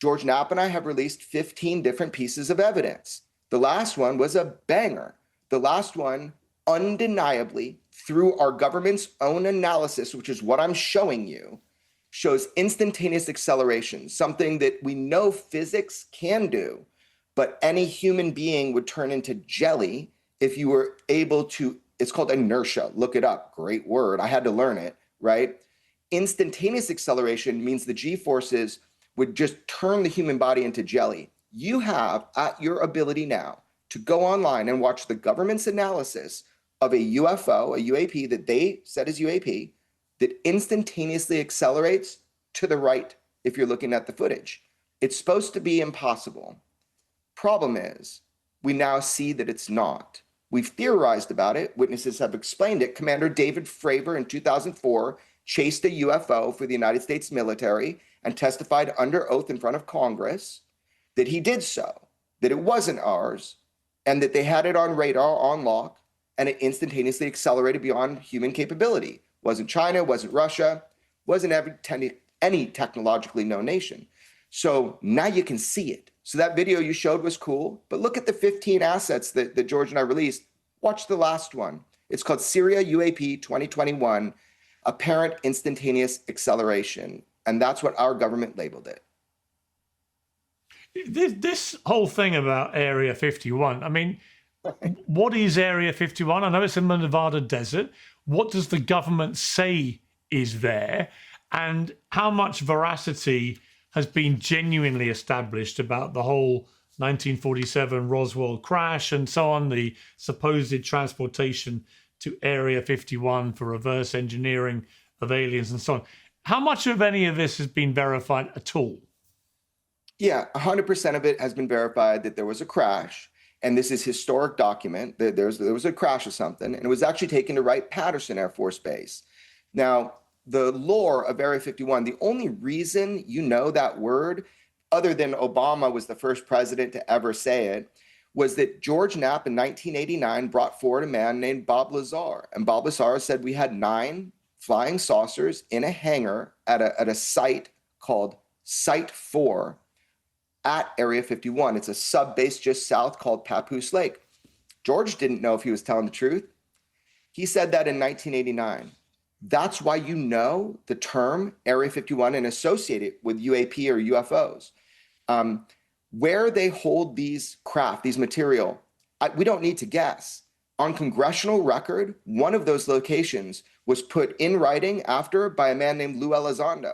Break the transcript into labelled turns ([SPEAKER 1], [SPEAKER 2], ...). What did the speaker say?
[SPEAKER 1] George Knapp and I have released 15 different pieces of evidence. The last one was a banger. The last one, undeniably, through our government's own analysis, which is what I'm showing you, shows instantaneous acceleration, something that we know physics can do, but any human being would turn into jelly if you were able to. It's called inertia. Look it up. Great word. I had to learn it, right? Instantaneous acceleration means the G-forces would just turn the human body into jelly. You have at your ability now to go online and watch the government's analysis of a UFO, a UAP that they said is UAP, that instantaneously accelerates to the right if you're looking at the footage. It's supposed to be impossible. Problem is, we now see that it's not. We've theorized about it. Witnesses have explained it. Commander David Fravor in 2004 chased a UFO for the United States military and testified under oath in front of Congress that he did so, that it wasn't ours, and that they had it on radar on lock, and it instantaneously accelerated beyond human capability. Wasn't China, wasn't Russia, wasn't any technologically known nation. So now you can see it. So that video you showed was cool, but look at the 15 assets that George and I released. Watch the last one. It's called Syria UAP 2021, Apparent Instantaneous Acceleration. And that's what our government labeled it.
[SPEAKER 2] This whole thing about Area 51, I mean, what is Area 51? I know it's in the Nevada desert. What does the government say is there? And how much veracity has been genuinely established about the whole 1947 Roswell crash and so on, the supposed transportation to Area 51 for reverse engineering of aliens and so on? How much of any of this has been verified at all?
[SPEAKER 1] Yeah, 100% of it has been verified that there was a crash. And this is historic document. There was a crash of something, and it was actually taken to Wright-Patterson Air Force Base. Now, the lore of Area 51, the only reason you know that word, other than Obama was the first president to ever say it, was that George Knapp in 1989 brought forward a man named Bob Lazar. And Bob Lazar said we had 9 flying saucers in a hangar at a site called Site 4 at Area 51. It's a sub-base just south called Papoose Lake. George didn't know if he was telling the truth. He said that in 1989. That's why you know the term Area 51 and associate it with UAP or UFOs. Where they hold these craft, these material, we don't need to guess. On congressional record, one of those locations was put in writing after by a man named Lou Elizondo.